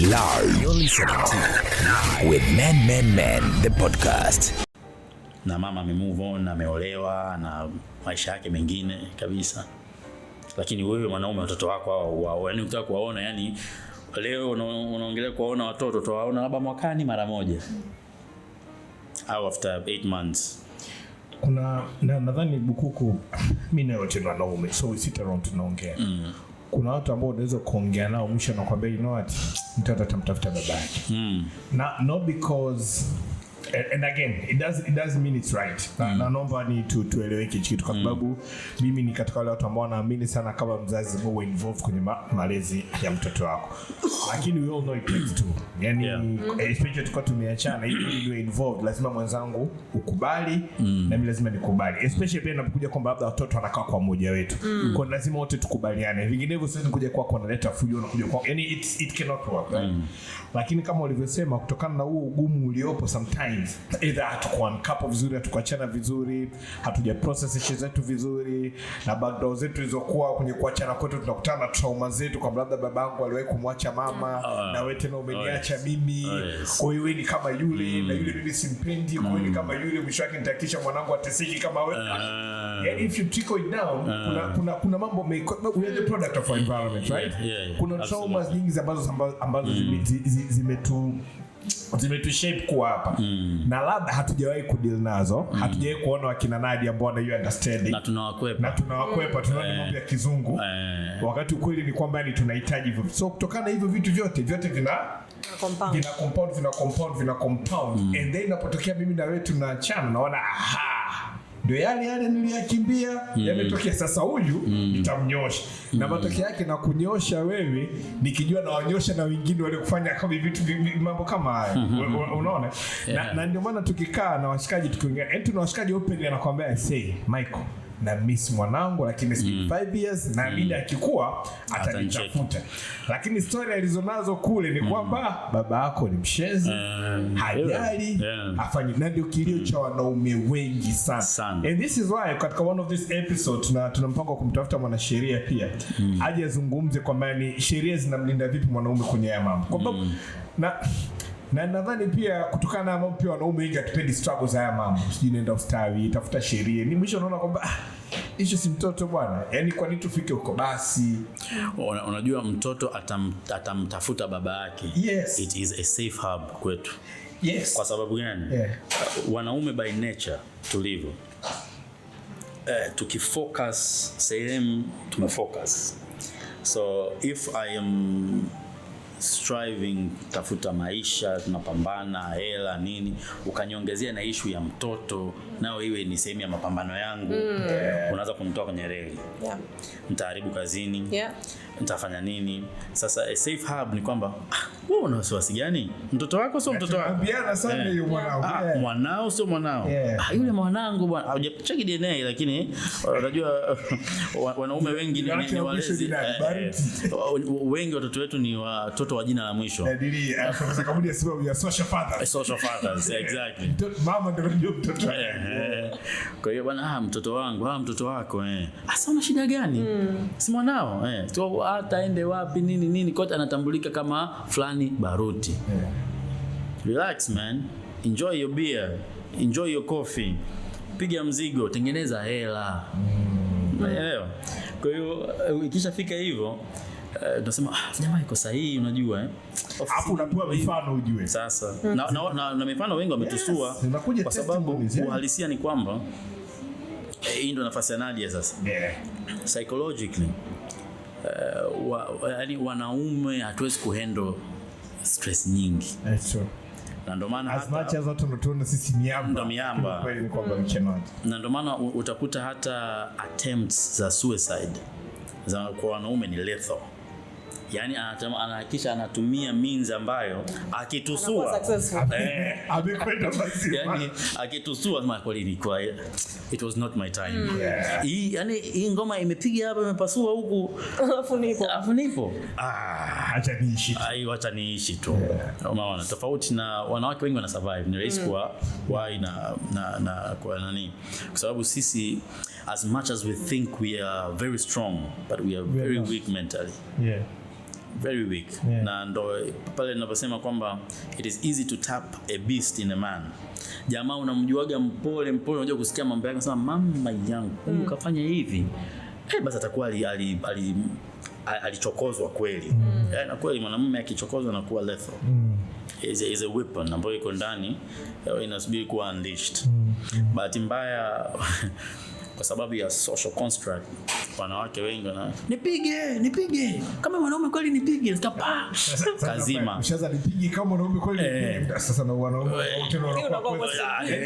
Live. You're listening to Live with the podcast. Na mama amemove on, ameolewa na maisha yake mengine kabisa. Lakini wewe mwanaume, watoto wako hao, yani unataka kuwaona, yani leo unaongelea kuwaona watoto, tuwaona labda mwakani mara moja. Au after 8 months. Kuna nadhani Bukuku, mimi na wote wanaume, so we sit around tunaongea. Kuna watu ambao unaweza kuongea nao mwisho na kwambia you know what, mtoto atamtafuta babake. Not because and again it doesn't mean it's right. Na naomba ni tueleweke kitu kwa sababu mimi ni katika wale watu ambao naamini sana kama mzazi uwe involved kwenye malezi ya mtoto wako. Lakini we all know it takes two. Yani especially tukao tumeachana, ili uwe involved lazima mwenzangu ukubali na mimi lazima nikubali. Especially pia inapokuja kwamba labda watoto wanakaa kwa mmoja wetu. Kwa lazima wote tukubaliane. Vinginevyo sisi kuja kwako unaleta fujo na kuja kwako. Yani it cannot work. Right? Lakini kama ulivyosema, kutokana na huo ugumu uliopo sometimes either hatukuwa uncouple vizuri, hatukuachana vizuri, hatuja process issues zetu vizuri, na background zetu zilizokuwa kwenye kuachana kwetu tunakutana na trauma zetu, kwa labda babangu aliwahi kumwacha mama na wewe tena umeniacha mimi, kwa hiyo ni kama yule na yule mimi simpendi, kwa hiyo ni kama yule, mwisho wake nitakisha mwanangu ateseki kama wewe. And if you trickle it down, kuna mambo we are the product of our environment, right? Kuna traumas nyingi ambazo zimetushape kwa hapa. Na labda hatujawahi kudeal nazo, hatujawahi kuona wakina Nadia ambao you understand, na tunawakwepa tunaona mambo ya kizungu, wakati ukweli ni kwamba ni tunahitaji hivyo. So kutokana na hivyo vitu vyote vina compound and then inapotokea mimi na wewe tunaachana, naona ndio yale niliyakimbia yametokea. Sasa huyu nitamnyosha na matokeo yake na kunyosha wewe, nikijua na wanyosha na wengine wale kufanya kama vitu mambo kama haya. Unaona? Na ndio maana tukikaa na washikaji tukiongea, tuna washikaji open anakuambia say Michael na miss mwanangu, lakini 5 years na bila akikua atanitafuta. Lakini story alizonazo kule ni kwamba baba yako ni mshenzi, hajali afanye. Na ndio kilio cha wanaume wengi sana. And this is why katika one of these episodes tuna mpango kumtafuta mwanasheria pia aje azungumze kwamba ni sheria zinamlinda vipi mwanaume kwenye haya mambo. Kwa sababu na nadhani pia kutokana na mambo pia wanaume wengi hatupendi struggles haya mambo. Sijui nenda ustawi, tafuta sheria. Ni mwisho unaona kwamba hicho si mtoto bwana. Yaani kwa nini tufike huko basi? Unajua mtoto atamtafuta baba yake. Yes. It is a safe hub kwetu. Yes. Kwa sababu gani? Wanaume by nature tulivyo. Tukifocus sehemu tumefocus. So if I am striving tafuta maisha, tunapambana hela nini, ukaniongezea na issue ya mtoto nao iwe ni sehemu ya mapambano yangu, unaanza kunitoa kwenye reli. Nitaharibu kazini, nitafanya nini? Sasa a safe hub ni kwamba wewe una wasiwasi gani? Mtoto wako sio mtoto wako. Ambiana sana yule mwanao. Mwanao sio mwanao. Yule mwanangu bwana, hujacheki DNA, lakini unajua wanaume wengi ni walezi. Wengi watoto wetu ni watoto wa jina la mwisho. Dalili afisa kabudi ya sababu ya social fathers. Exactly. Mama ndio mtoto. Kwa hiyo bwana, mtoto wangu, mtoto wako asa una shida gani? Si mwanao. So hata aende wapi nini kote anatambulika kama fulani baruti. Relax man, enjoy your beer, enjoy your coffee, piga mzigo, tengeneza hela. Unaelewa? Kwa hiyo ikishafika hivyo tunasema jamaa iko sahihi, unajua hapo unapewa mifano ujue. Sasa na mifano wengi wametusua, kwa sababu uhalisia ni kwamba hii ndio nafasi ya Nadia sasa. Psychologically yani wanaume hatuwezi kuhandle stress nyingi. Na ndio maana as much as watu tunatona sisi miamba kweli ni kwamba mchenaji. Na ndio maana utakuta hata attempts za suicide za kwa wanaume ni lethal. Yani anahakisha anatumia means ambayo akitusua amekwenda basi. Yani akitusua kama kweli ni kwa it was not my time. Yani hii ngoma imepiga hapa imepasua huku afu nipo. Acha niishi tu. Unaona tofauti na wanawake wengi wana survive. Ni rahisi kwa why na kwa nani? Kwa sababu sisi as much as we think we are very strong but we are very weak mentally. very weak. Na ndo pale ninaposema kwamba it is easy to tap a beast in a man. Jamaa unamjuaga mpole unajua kusikia mambo yake unasema mama yangu huyu kafanya hivi. Basi atakuwa alichokozwa kweli. Na kweli mwanamume akichokozwa anakuwa lethal. Is a weapon ambayo iko ndani inasubiri kuwa unleashed. Bahati mbaya kwa sababu ya social construct wanawake wengi nipige kama mwanaume kweli nipige nikapa kazima ushaza nipige kama mwanaume kweli nipige sasa na wanaume tena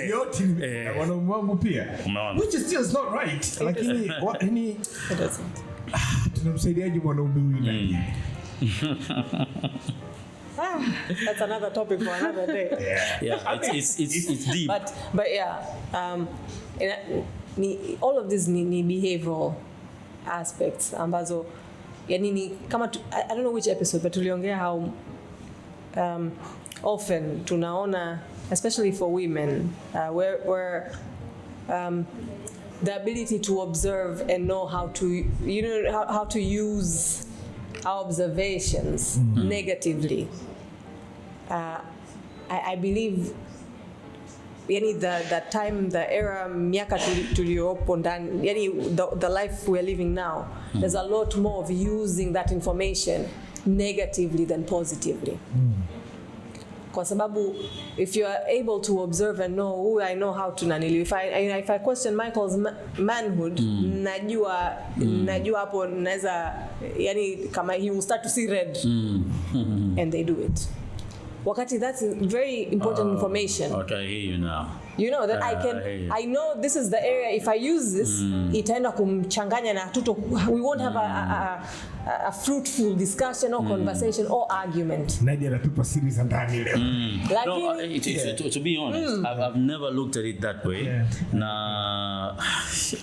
yote wanaume wangu pia which is still not right lakini ni tunamsaidiaje mwanaume huyu ndani that's another topic for another day. It's deep. But yeah, all of this ni behavioral aspects ambazo yani ni kama I don't know which episode but tuliongea how often tunaona especially for women where the ability to observe and know how to how to use our observations negatively. I believe yani the time, the era, miaka tuliopo ndani, yani the life we're living now, there's a lot more of using that information negatively than positively. Kwa sababu if you are able to observe and know who I know how to nanili, if I question Michael's manhood, najua hapo naweza yani kama he will start to see red and they do it. Wakati that's very important information. Okay, I hear you now. You know that I know this is the area, if I use this itaenda kumchanganya na we won't have a fruitful discussion or conversation or argument. Nadia anatupa siri za ndani leo. To be honest, I've never looked at it that way.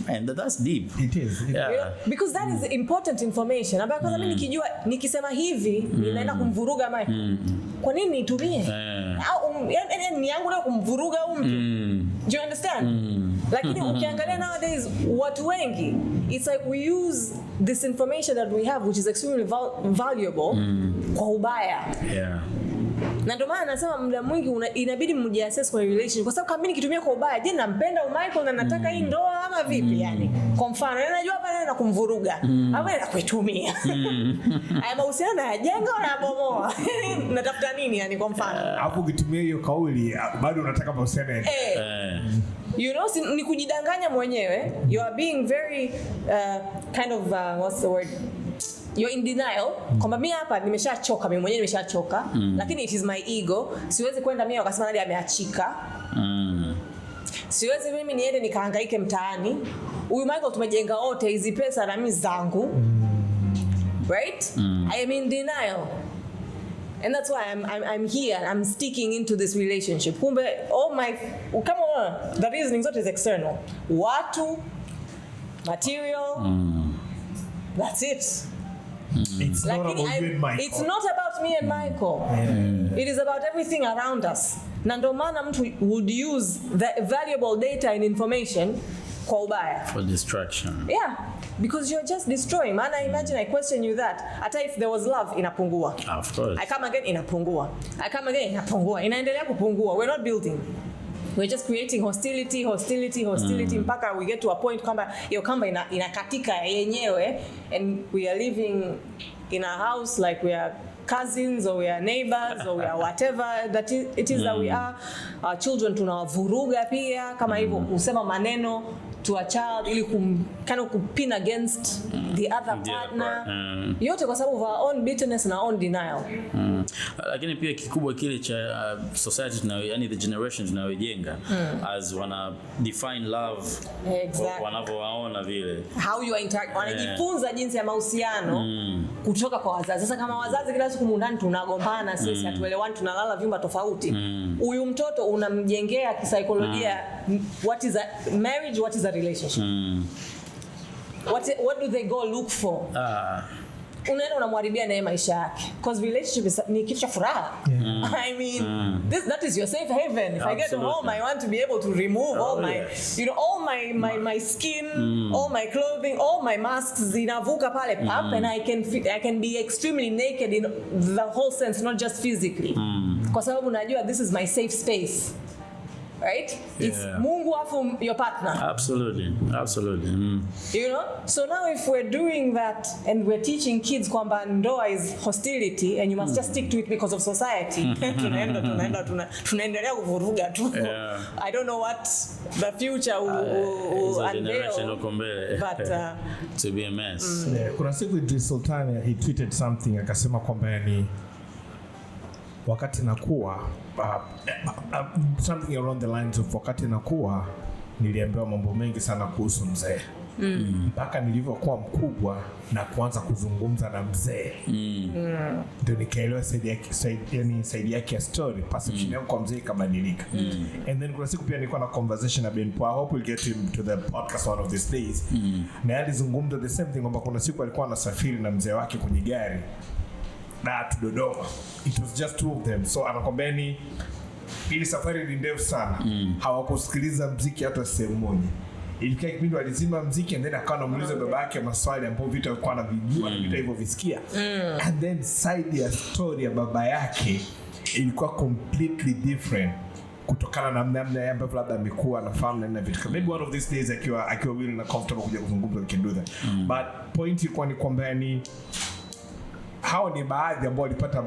Man, that's deep. It is. Yeah. You know, because that is important information. Because mimi nikijua nikisema hivi ninaenda kumvuruga Michael. Kwa nini nitumie? Au ni yangu na kumvuruga mtu. Do you understand? Lakini ukiangalia nowadays watu wengi, it's like we use this information that we have which is extremely valuable kwa ubaya. Yeah. Na ndio maana nasema muda mwingi inabidi mjiassess kwa relationship, kwa sababu kama mimi nikitumia kwa ubaya, je, nampenda Michael na nataka hii ndoa ama vipi yani? Kwa mfano, najua hapa naenda kumvuruga, ama naenda kuitumia. Haya mahusiano yajenga au yabomoa? Natafuta nini yani kwa mfano? Hapo ukitumia hiyo kauli bado unataka mahusiano yaende. You know, ni kujidanganya mwenyewe. You are being very kind of what's the word? You're in denial. Kwamba mimi hapa nimeshachoka, mimi mwenyewe nimeshachoka, lakini it is my ego. Siwezi kwenda mimi wakasema nadi ameachika. Siwezi mimi niende nikahangaike mtaani. Huyu Michael tumejenga wote hizi pesa na mimi zangu. Right? I am in denial. And that's why I'm here. I'm sticking into this relationship. Kumbe come on, the reasoning zote is external. Watu, material. That's it. It's not about you and Michael. It's not about me and Michael. It is about everything around us. Na ndio maana mtu would use the valuable data and information kwa ubaya. For distraction. Yeah. Because you're just destroying. Man, I imagine I question you that. Hata if there was love, inapungua. Of course. I come again, inapungua. I come again, inapungua. Inaendelea kupungua. We're not building. We're just creating hostility mpaka we get to a point kwamba hiyo kamba inakatika yenyewe, and we are living in a house like we are cousins or we are neighbors or we are whatever that it is that we are. Our children tunawavuruga pia kama hivyo, kusema maneno to a child ili kind of kupin against the other partner. Yote kwa sababu of our own bitterness na own denial. Lakini pia kikubwa kile cha society yani the generations tunayojenga as wana define love. Exactly. Wanavyowaona vile. How you interact. Wanajifunza jinsi ya mahusiano kutoka kwa wazazi. Sasa kama wazazi kila siku mundani tunagombana, sisi hatuelewani, tunalala vyumba tofauti. Huyu mtoto unamjengea kisaikolojia what is a marriage, what is a relationship. What do they go look for? unaenda unamharibia naye maisha yake, because relationship ni kitu cha furaha. I mean that is your safe haven. If I get home I want to be able to remove all my my skin, all my clothing, all my masks zinavuka pale pap, and I can be extremely naked in the whole sense, not just physically, kwa sababu najua this is my safe space. Right? It's Mungu afu your partner. Absolutely. You know? So now if we're doing that and we're teaching kids kwamba ndoa is hostility and you must just stick to it because of society, tunaendelea kuvuruga tu. I don't know what the future will unveil, but to be a mess. Kuna siku Idris Sultan he tweeted something akasema kwamba ni wakati nakuwa something around the lines of wakati nakuwa niliambiwa mambo mengi sana kuhusu mzee. Mpaka nilivyokuwa mkubwa na kuanza kuzungumza na mzee ndio nikaelewa saidi yake ya story, perception yangu kwa mzee ikabadilika. And then kuna siku pia nilikuwa na conversation na Ben Pua, I hope we'll get him to the podcast one of these days. Na alizungumza the same thing kwamba kuna siku alikuwa anasafiri na mzee wake kwenye gari na Dodoma. It was just two of them. So anakwambia ni ili safari ni ndefu sana. Hawakusikiliza muziki hata sehemu moja. Ilikuwa kipindi walizima muziki and then akawa anamuuliza baba yake maswali ambayo vitu alikuwa anavijua na vitu hivyo visikia. And then side ya story ya baba yake ilikuwa completely different kutokana na namna ambavyo labda amekuwa anafahamu na vitu. Maybe one of these days akiwa willing na comfortable kuja kuzungumza we can do that. But point ilikuwa ni kwamba ni hao ni baadhi ambao walipata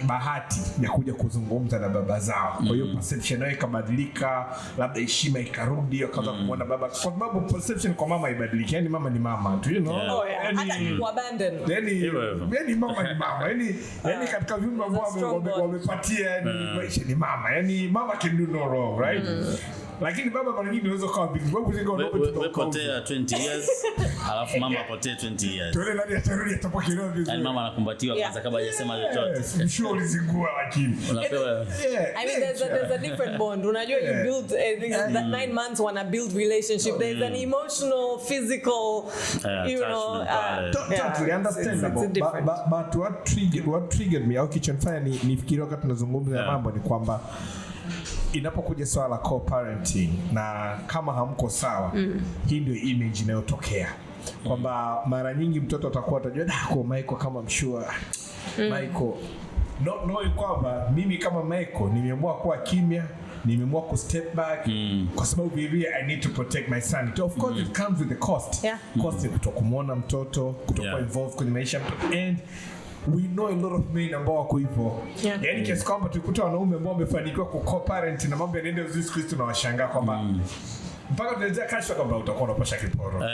bahati ya kuja kuzungumza na baba zao. Kwa hiyo perception yao ikabadilika, labda heshima ikarudi, wakaanza kumwona baba, kwa sababu perception kwa mama ibadiliki. Yani mama ni mama tu, you know. Hata kuabandon. Yani mama ni mama. Yani katika viumbe ambao wamepatia maisha ni mama. Yani mama can do no wrong, right? Lakini baba mara nyingi unaweza kuwa big babu wewe potea 20 years alafu mama apotea 20 years. Tuone nani atarudi atapokelewa vizuri. Yani mama anakumbatiwa kwanza kabla hajasema chochote. Sure ulizingua lakini. Unapewa. I mean there's a different bond. Unajua you build that 9 months wanna build relationship. There's an emotional, physical, you know, totally understandable. But what triggered me au kichonifanya nifikirie wakati tunazungumza mambo ni kwamba inapokuja swala la co-parenting na kama hamko sawa, hii ndio image inayotokea kwamba mara nyingi mtoto atakuwa atajua kwa Michael kama mshua Michael no kwamba mimi kama Michael nimeamua kuwa kimya, nimeamua ku step back kwa sababu baby I need to protect my son. Of course it comes with the cost. Cost kutokumuona mtoto, kutokuwa involved kwenye maisha and we know a lot of men ambao wako hivyo. Yani kiasi kwamba tulikuta wanaume ambao wamefanikiwa ku co-parent na mambo yanaenda vizuri siku hizi tunawashangaa kwamba mpaka tunaweza kasha kwamba utakuwa unapasha kiporo.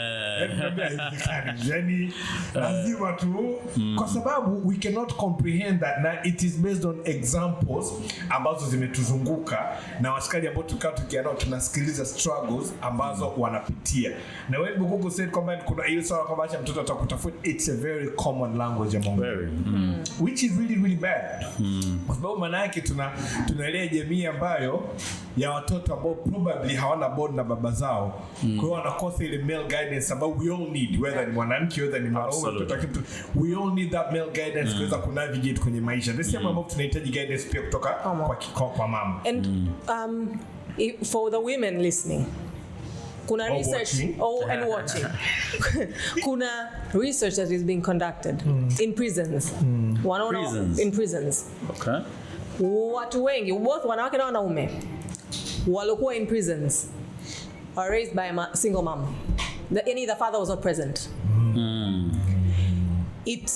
Yani lazima tu kwa sababu we cannot comprehend that na it is based on examples ambazo zimetuzunguka na washikaji ambao tukianao tunasikiliza struggles ambazo wanapitia. Na wewe Bukuku said kwamba kuna ile swala kwamba acha mtoto atakutafuta, it's a very common language among which is really really bad. Kwa sababu maana yake tunaelea jamii ambayo ya watoto ambao probably hawana bond na baba zao. Kwa hiyo wanakosa ile male guidance ambao we all need, whether ni mwanamke whether ni mwanaume mtoto kitu, we all need that male guidance kuweza kunavigate kwenye maisha. The same ambao tunahitaji guidance pia kutoka kwa mama. And for the women listening, kuna research and watching. Kuna research that is being conducted in prisons. In prisons. Okay. Watu wengi both wanawake na wanaume walikuwa in prisons are raised by a single mom. The father was not present. It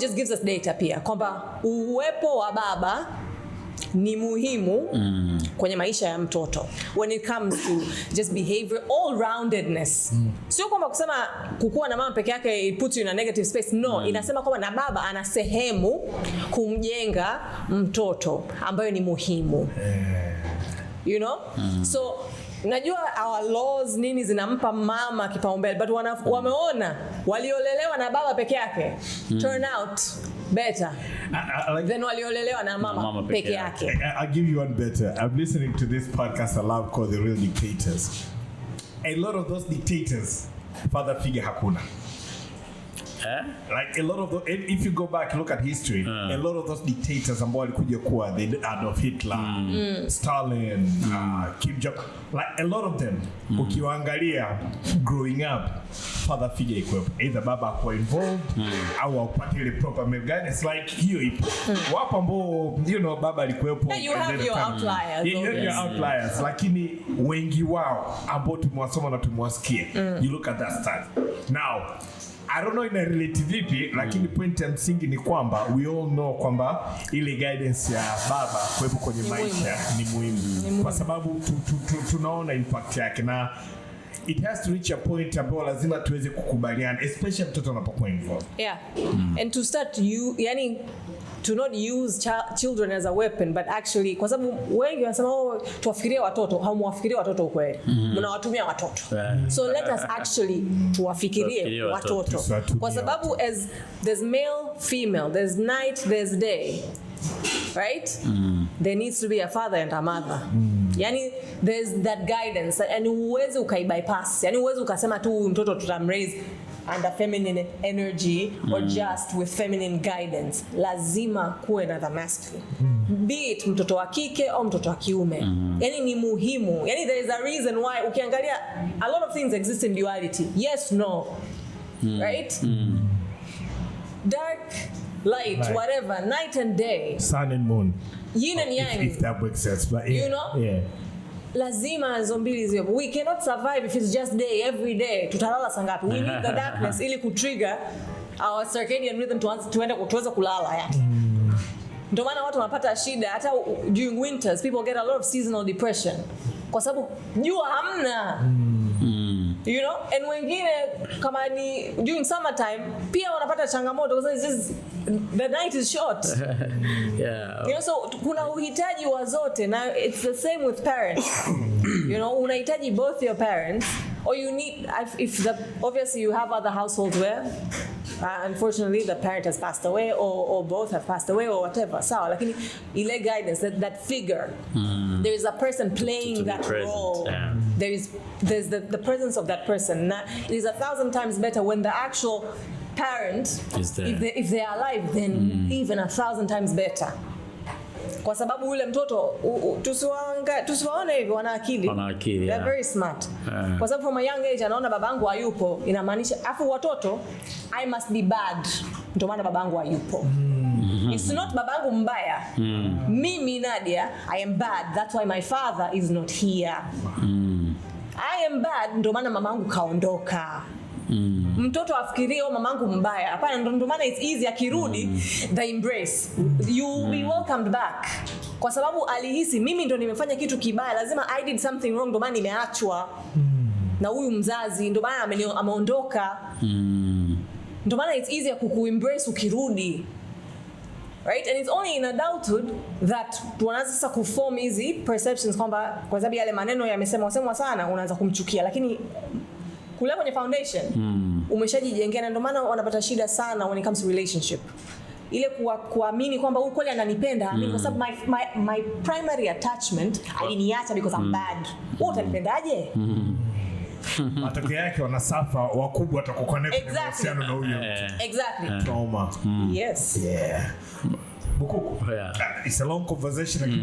just gives us data pia kwamba uwepo wa baba ni muhimu kwenye maisha ya mtoto when it comes to just behavior, all-roundedness. Sio kwamba kusema kukua na mama peke yake it puts you in a negative space. No, inasema kwamba na baba ana sehemu kumjenga mtoto ambayo ni muhimu. You know? So najua our laws nini zinampa mama kipaumbele, but wameona waliolelewa na baba peke yake turn out better than waliolelewa na mama peke yake. I'll give you one better. I'm listening to this podcast I love called The Real Dictators. A lot of those dictators father figure hakuna. Like a lot of the, if you go back and look at history, a lot of those dictators ambao walikuja kuwa, the Adolf Hitler, Stalin, Kim Jong, like a lot of them, ukiwaangalia growing up, father figure iko either baba kwa involved au upate ile proper male guidance, like hiyo ipo. Wapo ambao baba alikuwepo. You have your outliers. You have your outliers, lakini wengi wao ambao tumewasoma na tumewasikia. You look at that style. Now, I don't know ina relate vipi, lakini point ya msingi ni kwamba we all know kwamba ile guidance ya baba kuwepo kwenye maisha ni muhimu. Kwa sababu tunaona impact yake, na it has to reach a point ambao lazima tuweze kukubaliana, especially mtoto anapokuwa involved. Yeah. And to start to not use children as a weapon, but actually, kwa sababu wengi wanasema tuwafikirie watoto, hamwafikirie watoto ukweli. Mnawatumia watoto. So let us actually tuwafikirie watoto. Kwa sababu as there's male, female, there's night, there's day. Right? There needs to be a father and a mother. Yani there's that guidance, and uweze ukaibypass. Yani uweze ukasema tu mtoto tutamraise under feminine energy or just with feminine guidance. Lazima kuwe na the masculine. Be it mtoto wa kike au mtoto wa kiume. Yani ni muhimu. Yani there is a reason why ukiangalia a lot of things exist in duality. Yes, no. Right? Dark, light, whatever, night and day, sun and moon, yin and yang, if that makes sense, but yeah. Lazima zombili ziwe. We cannot survive if it's just day every day. Tutalala sangapi? We need the darkness ili kutrigger our circadian rhythm tuweze kulala yani. Ndio maana watu wanapata shida hata during winters, people get a lot of seasonal depression kwa sababu jua hamna. And wengine kama ni during summertime pia wanapata changamoto kwa sababu the night is short. So kuna uhitaji wa zote, na it's the same with parents. Unahitaji both your parents, or you need, obviously you have other households where unfortunately the parent has passed away, or both have passed away, or whatever. Sawa, lakini ile guidance, that figure, there is a person playing that role. There's the presence of that person. It is 1,000 times better when the actual parent is there. If they are alive, then even 1,000 times better. Kwa sababu ule mtoto tusiwaone hivi wana akili. They're very smart. Kwa sababu from a young age anaona babangu hayupo, inamaanisha afu watoto I must be bad. Ndio maana babangu hayupo. It's not babangu mbaya. Mimi Nadia, I am bad. That's why my father is not here. I am bad, ndio maana mamangu kaondoka. Mtoto afikirie mamangu mbaya. Hapana, ndio maana it's easy akirudi the embrace. You will be welcomed back. Kwa sababu alihisi mimi ndio nimefanya kitu kibaya, lazima I did something wrong, ndio maana nimeachwa na huyu mzazi, ndio maana ameondoka. Ndio maana it's easier kuembrace ukirudi. Right? And it's only in adulthood that tunaanza sasa kuform hizi perceptions kwamba kwa sababu yale maneno yamesemwa sana unaanza kumchukia, lakini kule kwenye foundation umeshajijengea, na ndio maana wanapata shida sana when it comes to relationship. Ile kuamini kwamba huyu kweli ananipenda, kwa sababu my primary attachment aliniacha because I'm bad. Wewe utanipendaje? Matokeo yake wanasafa wakubwa watakuconnect na uhusiano na huyo. Exactly. Trauma. Yes. Yeah. Bukuku. It's a long conversation. I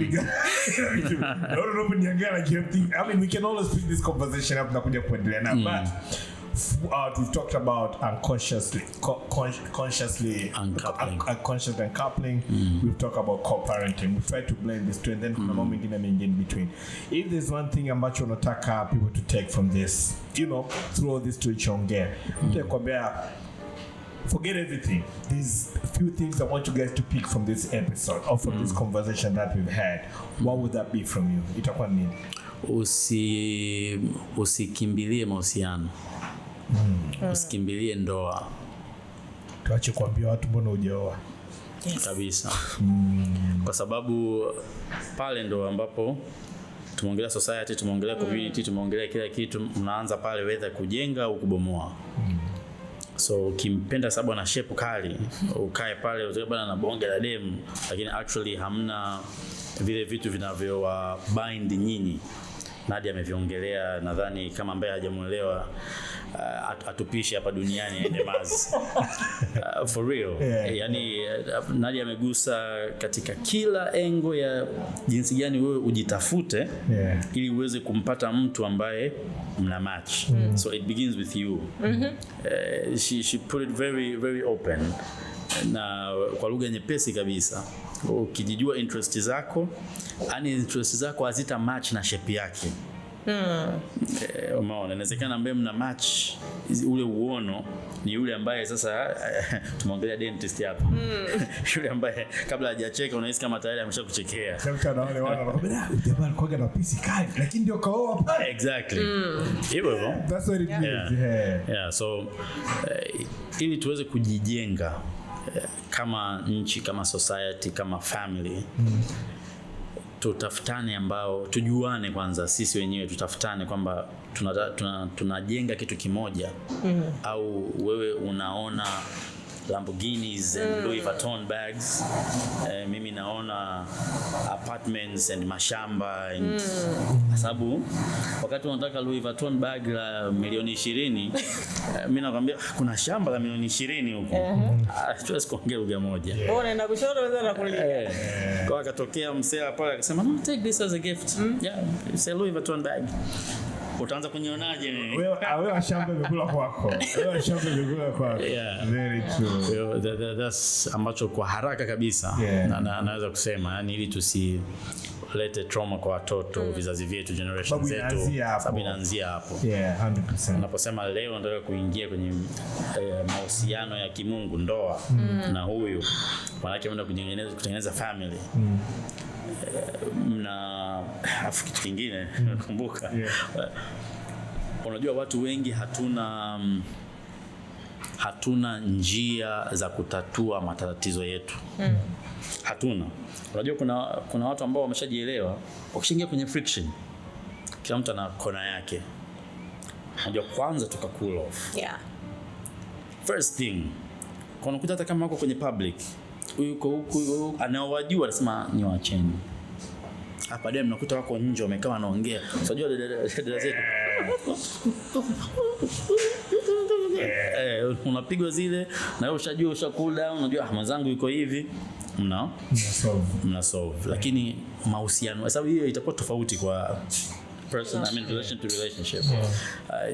don't know when you're like, I mean, we can always pick this conversation up na kuja kuendelea na, but we've talked about consciously uncoupling. We've talked about co-parenting. We've tried to blend these two, and then kuna mambo mengine mengi in between. If there's one thing ambacho unataka people to take from this, through all this tulichoongea, nitakwambia forget everything. There's a few things I want you guys to pick from this episode or from this conversation that we've had. What would that be from you? Itakuwa nini? Usikimbilie mahusiano. Usikimbilie ndoa. Tuache kuambia watu mbona hujaoa. Kabisa. Kwa sababu pale ndo ambapo tumeongelea society, tumeongelea community, tumeongelea kila kitu, mnaanza pale whether kujenga au kubomoa. So ukimpenda sababu ana shape kali, ukae pale utabana na bonge la demu, lakini actually hamna vile vitu vinavyo bind nyinyi. Nadia ameviongelea, nadhani kama ambaye hajamuelewa atupishe hapa duniani aende Mars. For real. Yani Nadia amegusa katika kila engo ya jinsi gani wewe ujitafute ili uweze kumpata mtu ambaye mna match. So it begins with you. She put it very very open na kwa lugha nyepesi kabisa. Ukijijua interest zako, yani interest zako hazita match na shape yake. Umeona, inawezekana ambaye mna match ule uono ni yule ambaye sasa tumeongelea dentist hapa. Yule ambaye kabla hajacheka unahisi kama tayari ameshakuchekea. Sasa na wale wanakwambia jamaa alikuwa na pisi kali lakini ndio kaoa pale. Exactly. Hivyo. That's what it means. Yeah, so ili tuweze kujijenga kama nchi, kama society, kama family. Tutafutane ambao tujuane kwanza sisi wenyewe, tutafutane kwamba tunajenga kitu kimoja. Au wewe unaona Lamborghinis and Louis Vuitton bags, mimi naona apartments and mashamba and sababu wakati unataka Louis Vuitton bag la milioni 20, mimi nakwambia kuna shamba la milioni 20 huko. Tuwezi kuongea lugha moja. Unaenda kushoto na kulia. Kwa akatokea msela pale akasema no, take this as a gift. Yeah, it's a Louis Vuitton bag. Utaanza kunionaje mimi? Wewe shamba imekula kwako. Wewe shamba imekula kwako. Very true. That's ambacho kwa haraka kabisa naweza kusema, yani ili tusilete trauma kwa watoto, vizazi vyetu, generation zetu, sababu inaanzia hapo. Yeah, 100%. Unaposema leo nataka kuingia kwenye mahusiano ya kimungu, ndoa na huyu, maana yake unaenda kutengeneza family. Na afu kitu kingine nakumbuka, unajua watu wengi hatuna njia za kutatua matatizo yetu. Hatuna. Unajua kuna watu ambao wameshajielewa, wakishaingia kwenye friction, kila mtu ana kona yake. Unajua kwanza tuka cool off. First thing, kuna kuta hata kama wako kwenye public, huko anaowajua anasema ni wacheni. Hapa dem nakuta wako nje wamekaa wanaongea. Unajua dada zetu. Unapigwa zile na wewe ushajua cool down, unajua mwenzangu yuko hivi. Mna solve. Lakini mahusiano, sababu hiyo itakuwa tofauti kwa person, I mean relation to relationship.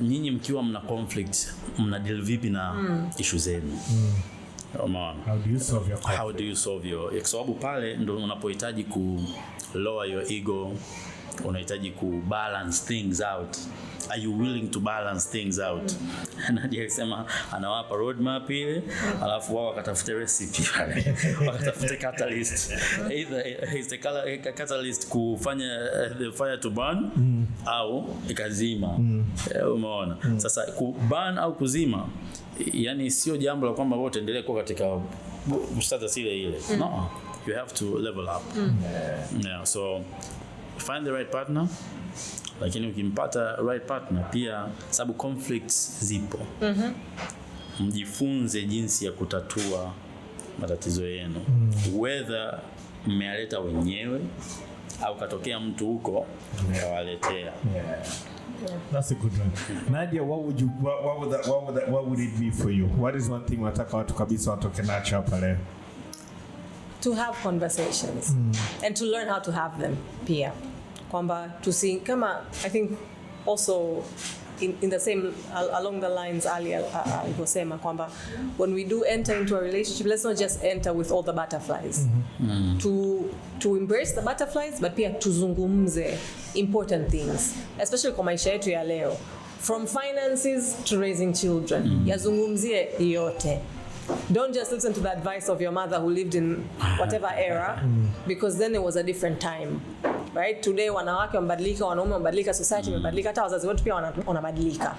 Nyinyi mkiwa mna conflict, mna deal vipi na issue zenu? How do you solve your kwa sababu pale ndo unapohitaji ku lower your ego, unahitaji ku balance things out. Are you willing to balance things out? Nadia alisema anawapa roadmap ile, alafu wao wakatafuta recipe pale, wakatafuta catalyst. Either is the catalyst kufanya the fire to burn au ikazima. Umeona? Sasa ku burn au kuzima, yani sio jambo la kwamba wote endelee kwa katika status ile. No, you have to level up. So find the right partner. Lakini ukimpata right partner pia, sababu conflicts zipo. Mjifunze jinsi ya kutatua matatizo yenu. Whether mmealeta wenyewe au katokea mtu huko akawaletea. That's a good one. Nadia, what would it be for you? What is one thing unataka watu kabisa watoke nacho hapa leo? To have conversations and to learn how to have them pia. Kwamba kama I think also in the same along the lines alivyosema kwamba when we do enter into a relationship, let's not just enter with all the butterflies. To embrace the butterflies, but pia tuzungumze important things, especially kwa maisha yetu ya leo, from finances to raising children. Yazungumzie yote. Don't just listen to the advice of your mother who lived in whatever era, because then it was a different time. Right? Today wanawake wamebadilika, wanaume wamebadilika, society imebadilika, hata wazazi wetu pia wanabadilika.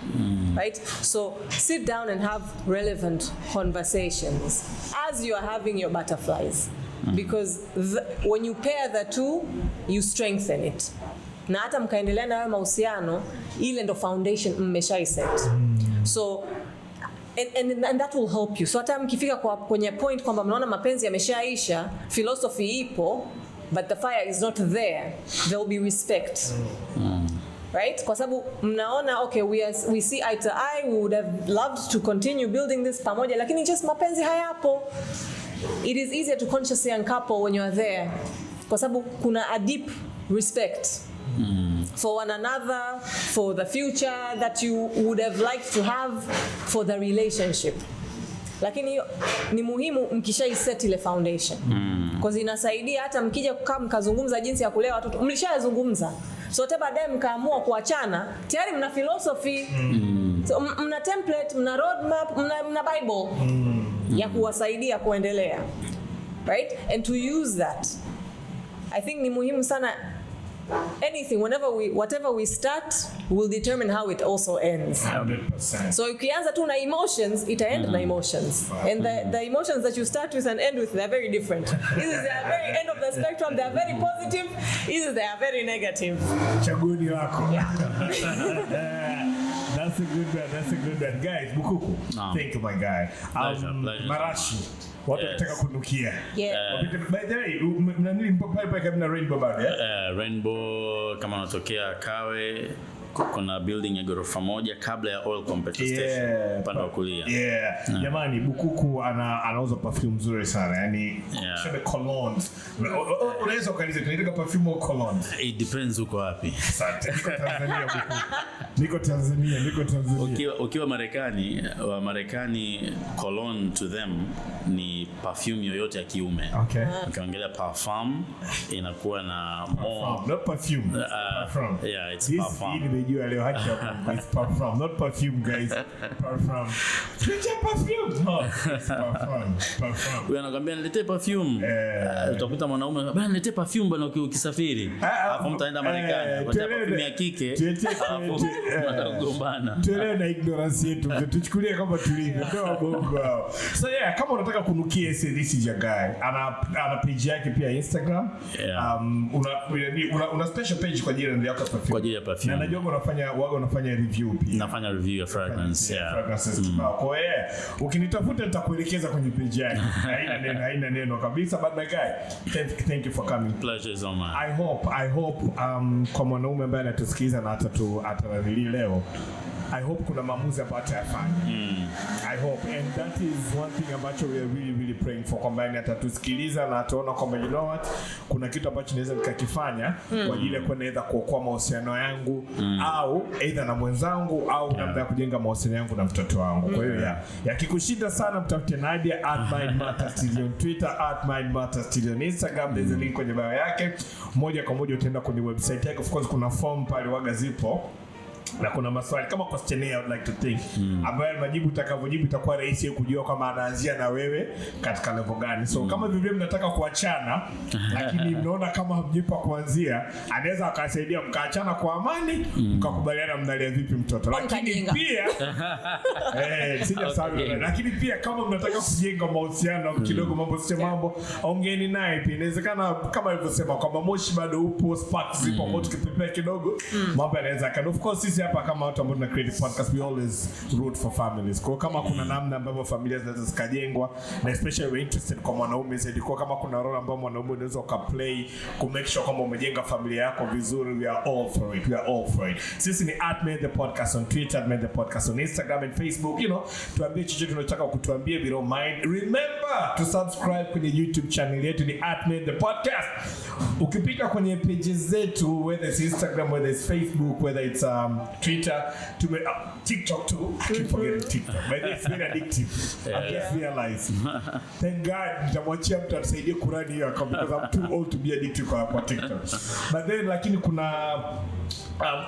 Right? So sit down and have relevant conversations as you are having your butterflies, because when you pair the two, you strengthen it. Na hata mkaendelea na hayo mahusiano, ile ndo foundation mmeshaiset. So and that will help you. So hata mkifika kwenye point kwamba mnaona mapenzi yameshaisha, philosophy ipo, but the fire is not there, there will be respect. right? Kwa sababu mnaona okay, we see eye to eye, we would have loved to continue building this pamoja, lakini just mapenzi hayapo. It is easier to consciously uncouple when you are there, kwa sababu kuna a deep respect for one another, for the future that you would have liked to have, for the relationship. Lakini ni muhimu mkishai set ile foundation. Because inasaidia hata mkija kukaa mkazungumza jinsi ya kulea watoto, mlishazungumza. So hata baadaye mkaamua kuachana, tayari mna philosophy, so mna template, mna roadmap, mna Bible ya kuwasaidia kuendelea. Right? And to use that, I think ni muhimu sana. Anything, whatever we start will determine how it also ends. 100%. So ukianza tu na emotions, ita end na emotions. And the emotions that you start with and end with, they're very different. Either they are very end of the spectrum, they are very positive, either they are very negative. Chaguni wako. That's a good one. Guys, Bukuku. Thank you, my guy. Pleasure. Marashi. Watu wanataka kunukia. Yeah. By the way, mnanili mpaka kabla rainbow bado, Rainbow kama unatokea Kawe, kuna building ya ghorofa moja kabla ya oil complex station upande wa kulia. Jamani, Bukuku anauza perfume nzuri sana. Yani shebe cologne. Unaweza ukaliza tunataka perfume au cologne? It depends uko wapi. Asante. Niko Tanzania. Ukiwa Marekani, cologne to them ni perfume yoyote ya kiume. Okay. Ukiongelea parfum inakuwa na more, not perfume. Parfum. Yeah, it's parfum. Leo haki ya it's parfum, not perfume, guys. Parfum. Future perfume. No, it's parfum. Wewe anakuambia niletee perfume. Utakuta mwanaume bana niletee perfume bana ukisafiri. Hapo mtaenda Marekani. Kwa perfume ya kike. Hapo mtagombana. Tuelewe na ignorance yetu. Tuchukulie kama tulivyo. Ndio bongo hao. So kama unataka kunukia this is your guy. Ana page yake pia Instagram. Una special page kwa ajili ya perfume. Kwa ajili ya perfume. Na najua unafanya review pia. Nafanya review ya fragrance, fragrances kibao. Kwa hiyo ukinitafuta nitakuelekeza kwenye page yake. Haina neno kabisa, but my guy, thank you for coming. Pleasure is all mine. I hope kwa mwanaume ambaye anatusikiliza na atanadhili leo, I hope kuna maamuzi ambayo atayafanya. I hope, and that is one thing ambacho we are really praying for, kwamba atatusikiliza na ataona kwamba you know what, kuna kitu ambacho naweza nikakifanya kwa ajili ya kuendeleza kuokoa mahusiano yangu au either na mwenzangu au namna ya kujenga mahusiano yangu na mtoto wangu. Kwa hiyo yakikushinda sana, mtafute Nadia @mindmatterstill Twitter, @mindmatterstill Instagram. There's a link kwenye bio yake. Moja kwa moja utaenda kwenye website yake. Of course kuna form pale waga zipo. Na kuna maswali kama questionnaire, I would like to think ambayo majibu utakavyojibu itakuwa rahisi kujua kama anaanzia na wewe katika level gani. So kama vile mnataka kuachana lakini mnaona kama hamjipa kuanzia, anaweza akasaidia mkaachana kwa amani, mkakubaliana mnalia vipi mtoto. Lakini pia sija sana, lakini pia kama mnataka kujenga mahusiano kidogo, mambo sio mambo, ongeeni naye pia. Inawezekana kama alivyosema kwamba moshi bado upo, sparks zipo, moto kipepea kidogo, mambo yanaweza kana. Of course sisi hapa kama watu ambao tuna create podcast, we always root for families. Kwa kama kuna namna ambapo familia zinaweza zikajengwa, na especially we interested kwa mwanaume zaidi, kwa kama kuna role ambayo mwanaume anaweza ukaplay ku make sure kama umejenga familia yako vizuri, we are all for it. Sisi ni @MenThePodcast on Twitter, @MenThePodcast on Instagram and Facebook. Tuambie chochote tunataka kutuambia, we don't mind. Remember to subscribe kwenye YouTube channel yetu ni @MenThePodcast. Ukipita kwenye pages zetu, whether it's Instagram, whether it's Facebook, whether it's Twitter, TikTok too. I keep forgetting TikTok, but it's very addictive. I just realized. Thank God, nitamwachia mtu atusaidie kurani hiyo account because I'm too old to be addicted kwa TikTok. But then lakini kuna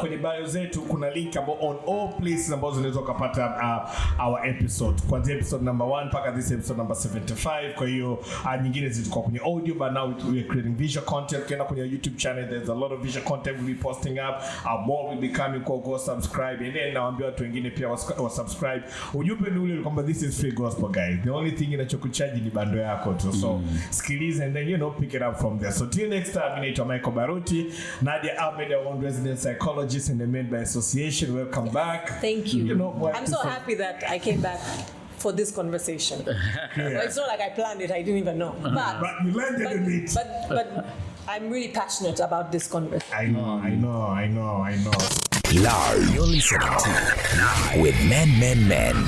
kwenye bio zetu kuna link on all places ambazo unaweza kupata our episode, kuanzia episode number 1 mpaka this episode number 75. Kwa hiyo nyingine zitakuwa kwenye audio, but now we are creating visual content. Kena kwenye YouTube channel there's a lot of visual content we'll be posting up. More will be coming. Go subscribe, and then naambia watu wengine pia wa subscribe. Ujumbe ni ule kwamba this is free gospel, guys. The only thing inachokuchaji ni bando yako tu. So sikiliza and then pick it up from there. So till next time, mimi naitwa Michael Baruti, Nadia Ahmed, our resident psychologist in the Men by Association. Welcome back. Thank you. I'm so happy that I came back for this conversation. Well, it's not like I planned it, I didn't even know. But you landed in it. But I'm really passionate about this conversation. I know. Live. You're listening to Live with Men,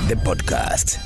the podcast.